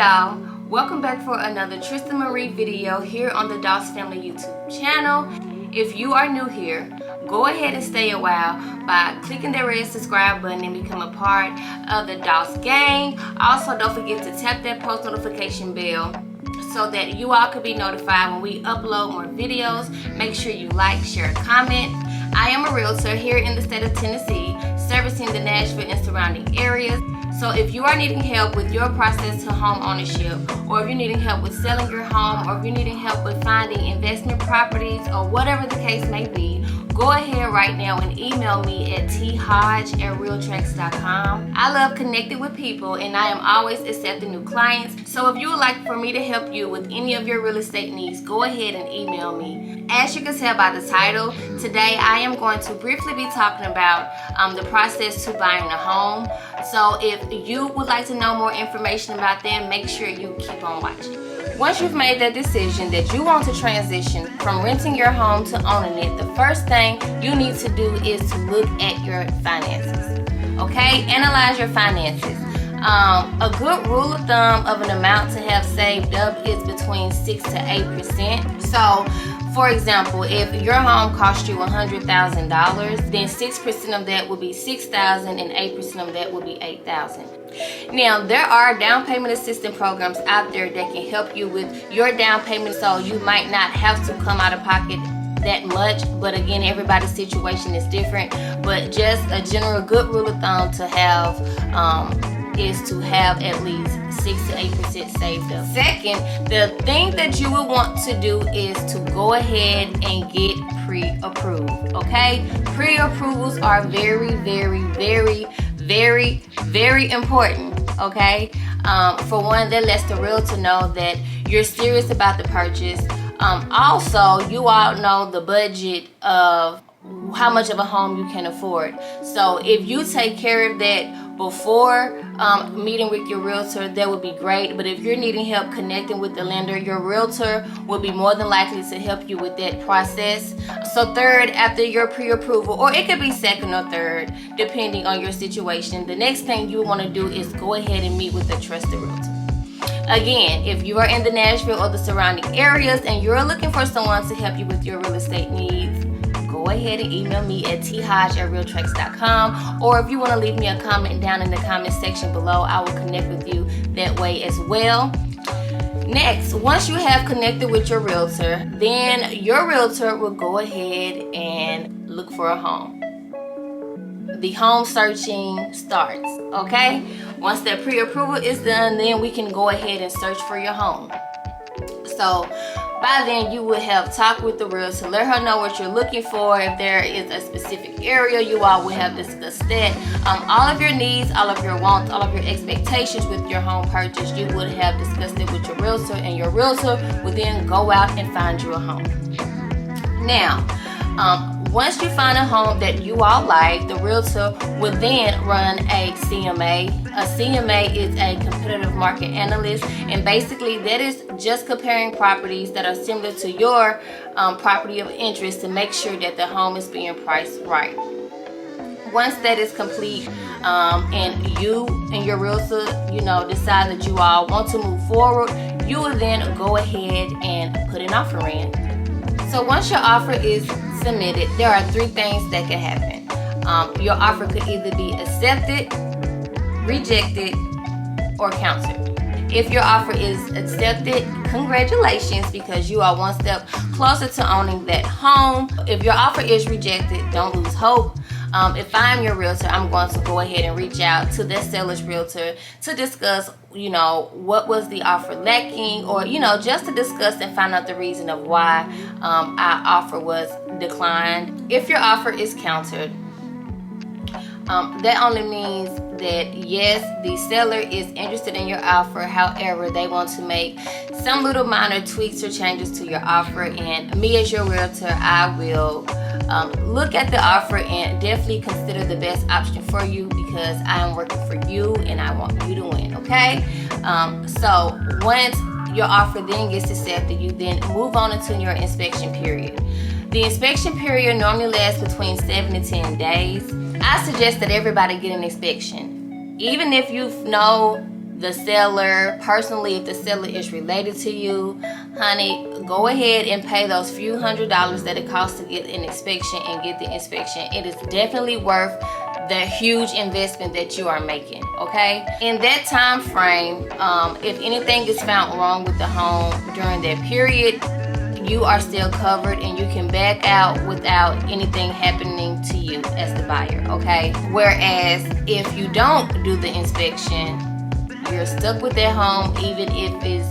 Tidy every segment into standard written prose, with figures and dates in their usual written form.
y'all, welcome back for another Tristen Marie video here on the Doss Family YouTube channel. If you are new here, go ahead and stay a while by clicking the red subscribe button and become a part of the Doss gang. Also, don't forget to tap that post notification bell so that you all can be notified when we upload more videos. Make sure you like, share, comment. I am a realtor here in the state of Tennessee, servicing the Nashville and surrounding areas. So if you are needing help with your process to home ownership, or if you're needing help with selling your home, or if you're needing help with finding investment properties, or whatever the case may be, go ahead right now and email me at thodge@realtracks.com. I love connecting with people and I am always accepting new clients. So if you would like for me to help you with any of your real estate needs, go ahead and email me. As you can tell by the title, today I am going to briefly be talking about the process to buying a home. So if you would like to know more information about that, make sure you keep on watching. Once you've made that decision that you want to transition from renting your home to owning it, the first thing you need to do is to look at your finances. Okay? Analyze your finances. A good rule of thumb of an amount to have saved up is between 6 to 8%. So, for example, if your home cost you $100,000, then 6% of that would be $6,000 and 8% of that would be $8,000. Now, there are down payment assistance programs out there that can help you with your down payment, so you might not have to come out of pocket that much, but again, everybody's situation is different. But just a general good rule of thumb to have is to have at least 6 to 8% saved up. Second, the thing that you will want to do is to go ahead and get pre-approved. Okay, pre-approvals are very important. Okay, for one, that lets the realtor know that you're serious about the purchase. Also, you all know the budget of how much of a home you can afford. So if you take care of that before meeting with your realtor, that would be great. But if you're needing help connecting with the lender, your realtor will be more than likely to help you with that process. So third, after your pre-approval, or it could be second or third, depending on your situation, the next thing you want to do is go ahead and meet with a trusted realtor. Again, if you are in the Nashville or the surrounding areas and you're looking for someone to help you with your real estate needs, go ahead and email me at thodge@realtracks.com, or if you want to leave me a comment down in the comment section below, I will connect with you that way as well. Next, once you have connected with your realtor, then your realtor will go ahead and look for a home. The home searching starts, okay? Once that pre-approval is done, then we can go ahead and search for your home. So by then you would have talked with the realtor, let her know what you're looking for. If there is a specific area, you all would have discussed that. All of your needs, all of your wants, all of your expectations with your home purchase, you would have discussed it with your realtor, and your realtor would then go out and find you a home. Now, once you find a home that you all like, the realtor will then run a CMA. A CMA is a competitive market analyst, and basically that is just comparing properties that are similar to your property of interest to make sure that the home is being priced right. Once that is complete, and you and your realtor, decide that you all want to move forward, you will then go ahead and put an offer in. So once your offer is submitted, there are 3 things that can happen. Your offer could either be accepted, rejected, or countered. If your offer is accepted, congratulations, because you are one step closer to owning that home. If your offer is rejected, don't lose hope. If I'm your realtor, I'm going to go ahead and reach out to that seller's realtor to discuss, what was the offer lacking, or, just to discuss and find out the reason of why our offer was declined. If your offer is countered, that only means that yes, the seller is interested in your offer. However, they want to make some little minor tweaks or changes to your offer, and me as your realtor, I will look at the offer and definitely consider the best option for you, because I am working for you and I want you to win. Okay, so once your offer then gets accepted, you then move on into your inspection period. The inspection period normally lasts between 7 to 10 days. I suggest that everybody get an inspection. Even if you know the seller personally. If the seller is related to you, honey, go ahead and pay those few $100s that it costs to get an inspection and get the inspection. It is definitely worth the huge investment that you are making, okay? In that time frame, if anything is found wrong with the home during that period, you are still covered and you can back out without anything happening to you as the buyer, okay? Whereas if you don't do the inspection, you're stuck with that home even if it's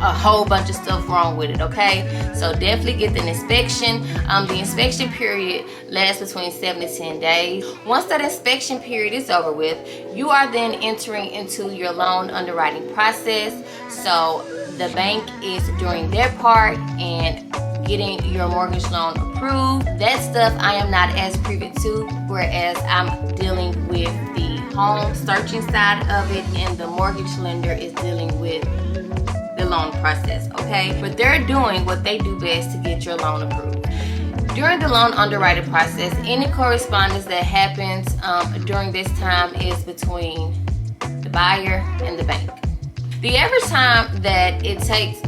a whole bunch of stuff wrong with it, okay? So definitely get the inspection. The inspection period lasts between 7 to 10 days. Once that inspection period is over with, you are then entering into your loan underwriting process. So the bank is doing their part and getting your mortgage loan approved. That stuff I am not as privy to, whereas I'm dealing with the home searching side of it and the mortgage lender is dealing with the loan process, okay? But they're doing what they do best to get your loan approved. During the loan underwriting process, any correspondence that happens during this time is between the buyer and the bank. The average time that it takes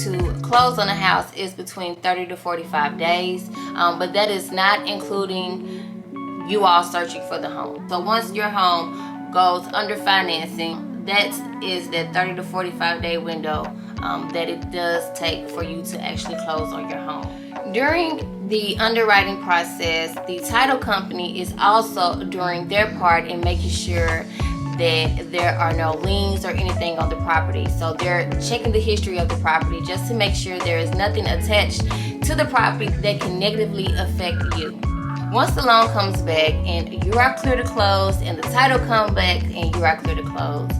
to close on a house is between 30 to 45 days, but that is not including you all searching for the home. So once your home goes under financing, that is that 30 to 45 day window that it does take for you to actually close on your home. During the underwriting process, the title company is also doing their part in making sure that there are no liens or anything on the property. So they're checking the history of the property just to make sure there is nothing attached to the property that can negatively affect you. Once the loan comes back and you are clear to close and the title comes back and you are clear to close,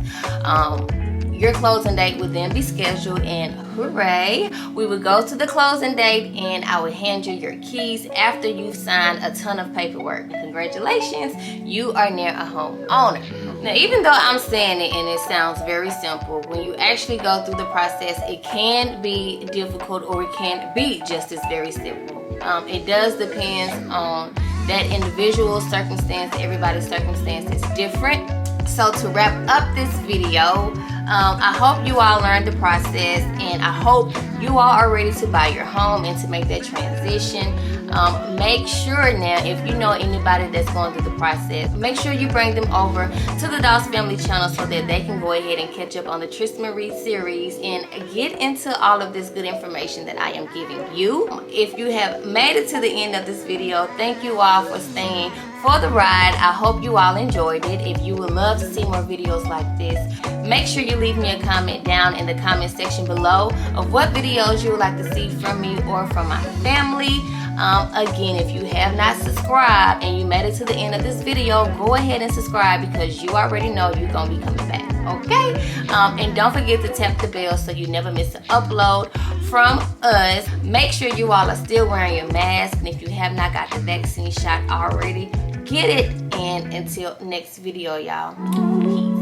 your closing date would then be scheduled, and hooray, we would go to the closing date and I would hand you your keys after you've signed a ton of paperwork. Congratulations, you are now a home owner. Now, even though I'm saying it and it sounds very simple, when you actually go through the process, it can be difficult or it can be just as very simple. It does depend on that individual circumstance. Everybody's circumstance is different. So to wrap up this video, I hope you all learned the process and I hope you all are ready to buy your home and to make that transition. Make sure now, if you know anybody that's going through the process, make sure you bring them over to the Doss Family channel so that they can go ahead and catch up on the Tristen Marie series and get into all of this good information that I am giving you. If you have made it to the end of this video, thank you all for staying for the ride. I hope you all enjoyed it. If you would love to see more videos like this, make sure you leave me a comment down in the comment section below of what videos you would like to see from me or from my family. Again, if you have not subscribed and you made it to the end of this video, go ahead and subscribe because you already know you're going to be coming back, okay? And don't forget to tap the bell so you never miss an upload from us. Make sure you all are still wearing your mask, and if you have not got the vaccine shot already, get it. And until next video, y'all, peace.